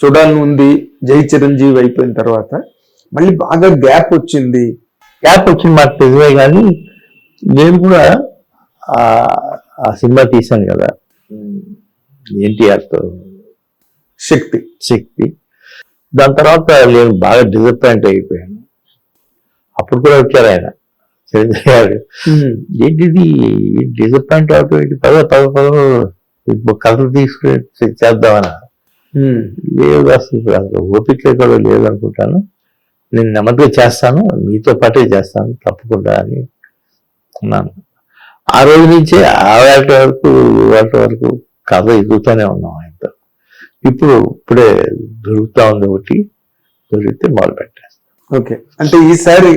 చూడాలని ఉంది జై చిరంజీవి అయిపోయిన తర్వాత మళ్ళీ బాగా గ్యాప్ వచ్చింది మాకు నిజమే, కానీ నేను కూడా ఆ సినిమా తీశాను కదా ఎన్టీఆర్తో, శక్తి. దాని తర్వాత నేను బాగా డిసప్పాయింట్ అయిపోయాను. అప్పుడు కూడా వచ్చారు ఆయన చిరంజీవి గారు, ఏంటిది డిసప్పాయింట్ అవటం ఏంటి, పదో కథలు తీసుకుని చేద్దామని. లేదు అసలు ఓపిక కూడా లేదనుకుంటాను, నేను నెమ్మదిగా చేస్తాను, మీతో పాటే చేస్తాను తప్పకుండా అని అన్నాను. ఆ రోజు నుంచే వాటి వరకు కథ ఎదుగుతూనే ఉన్నాం ఆయనతో. ఇప్పుడే దొరుకుతా ఉంది ఒకటి, దొరికితే మొదలు పెట్టేస్తాం. ఓకే, అంటే ఈసారి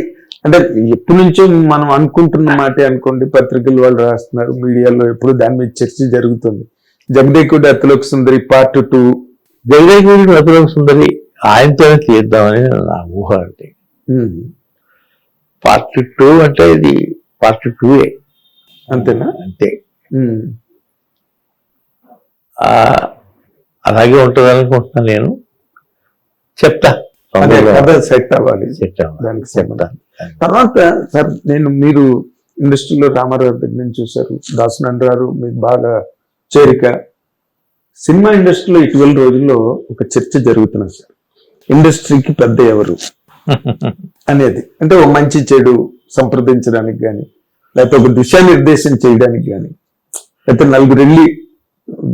అంటే ఎప్పటి నుంచో మనం అనుకుంటున్న మాటే అనుకోండి, పత్రికలు వాళ్ళు రాస్తున్నారు, మీడియాలో ఎప్పుడు దాని మీద చర్చ జరుగుతుంది. జగదేకుడి అతిలోక సుందరి పార్ట్ 2, జగదేకుడి అతిలోక సుందరి ఆయనతోనే తీద్దామని నా ఊహ. అంటే పార్ట్ 2 అంటే ఇది పార్ట్ 2 అంతేనా? అంతే. అలాగే ఉంటుంది అనుకుంటున్నాను నేను. చెప్తా, సెట్ అవ్వాలి దానికి చెప్తా. తర్వాత సార్ మీరు ఇండస్ట్రీలో రామారావు దగ్గర నుంచి చూశారు, దాసనారాయణ గారు మీకు బాగా చేరిక. సినిమా ఇండస్ట్రీలో ఇటీవల రోజుల్లో ఒక చర్చ జరుగుతున్నది సార్, ఇండస్ట్రీకి పెద్ద ఎవరు అనేది. అంటే ఒక మంచి చెడు సంప్రదించడానికి కానీ, లేకపోతే ఒక దిశానిర్దేశం చేయడానికి కానీ, లేకపోతే నలుగురు వెళ్ళి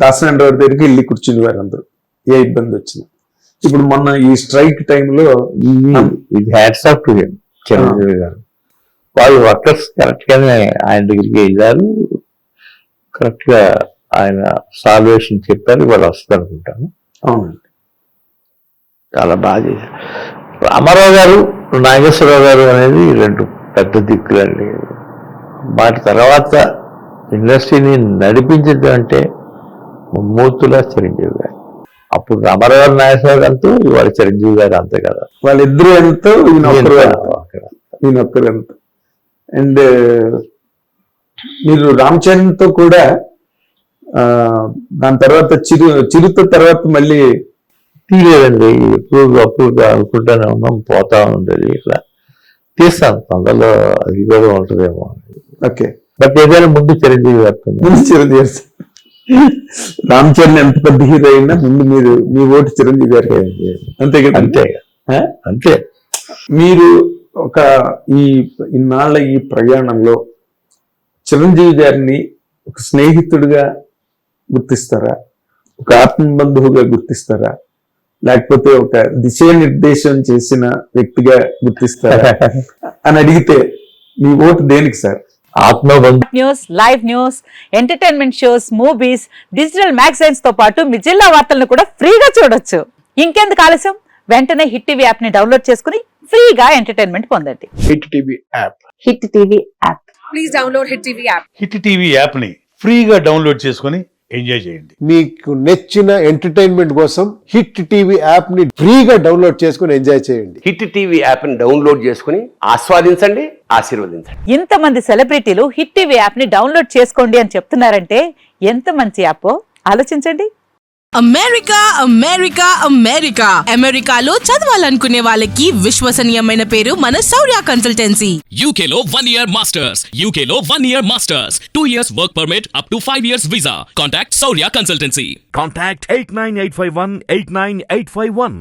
దాసనారాయణ గారి దగ్గరికి వెళ్ళి కూర్చుని వారు అందరూ ఏ ఇబ్బంది వచ్చినా. ఇప్పుడు మొన్న ఈ స్ట్రైక్ టైంలో hats off to him Chiranjeevi గారు, వాళ్ళు వర్కర్స్ కరెక్ట్ గానే ఆయన దగ్గరికి వెళ్ళారు, కరెక్ట్ గా ఆయన సాల్వేషన్ చెప్పారు, వాళ్ళు వస్తారు అనుకుంటాను. అవునండి, చాలా బాగా చేశారు. రామారావు గారు, నాగేశ్వరరావు గారు అనేది రెండు పెద్ద దిక్కులండి. వాటి తర్వాత ఇండస్ట్రీని నడిపించడం అంటే మూర్తుల చిరంజీవి గారు. అప్పుడు రామారావు గారు, నాగేశ్వరరావు గారితో ఇవాళ చిరంజీవి గారు అంతే కదా, వాళ్ళిద్దరూ ఎంతో ఈయనొక్కరు ఎంతో. అండ్ మీరు రామ్ చరణ్తో కూడా దాని తర్వాత చిరుత తర్వాత మళ్ళీ తీయలేదండి. అప్పుడు అనుకుంటానే ఉన్నాం, పోతా ఉండేది. ఇట్లా తీస్తాను తొందరలో, అది కూడా ఉంటుందేమో. ఓకే, బట్ ఏదైనా ముందు చిరంజీవి గారు. రామ్ చరణ్ ఎంత పెద్ద హీరో అయినా ముందు మీ ఓటు చిరంజీవి గారికి. అంతే కదా? అంతే. మీరు ఒక ఇన్నాళ్ళ ఈ ప్రయాణంలో చిరంజీవి గారిని ఒక స్నేహితుడిగా గుర్తిస్తారా, ఒక ఆత్మబంధువుగా గుర్తిస్తారా, లేకపోతే ఒక దిశానిర్దేశం చేసిన వ్యక్తిగా గుర్తిస్తారా అని అడిగితే మీ ఓటు దేనికి సార్? ఆత్మబంధు. News, live news, entertainment shows, movies, digital magazines తో పాటు మీ జిల్లా వార్తలను కూడా ఫ్రీగా చూడొచ్చు. ఇంకెందుకు ఆలస్యం, వెంటనే హిట్ టీవీ యాప్ ని డౌన్లోడ్ చేసుకుని ఫ్రీగా ఎంటర్టైన్మెంట్ పొందండి. Hit TV app. Hit TV app. Please download hit TV app. Hit TV app ని ఫ్రీగా డౌన్లోడ్ చేసుకుని ఎంజాయ్ చేయండి. మీకు నచ్చిన ఎంటర్టైన్మెంట్ కోసం హిట్ టీవీ యాప్ ని ఫ్రీగా డౌన్లోడ్ చేసుకుని ఎంజాయ్ చేయండి. హిట్ టీవీ యాప్ ని డౌన్లోడ్ చేసుకుని ఆస్వాదించండి, ఆశీర్వదించండి. ఇంతమంది సెలబ్రిటీలు హిట్ టీవీ యాప్ ని డౌన్లోడ్ చేసుకోండి అని చెప్తున్నారంటే ఎంత మంచి యాప్ ఆలోచించండి. అమెరికా అమెరికాలో చదవాలనుకునే వాళ్ళకి విశ్వసనీయమైన పేరు మన శౌర్య కన్సల్టెన్సీ. UK లో 1 year masters, UK లో 1 year masters, 2 years work permit up to 5 years visa. Contact Saurya Consultancy. Contact 89851 89851.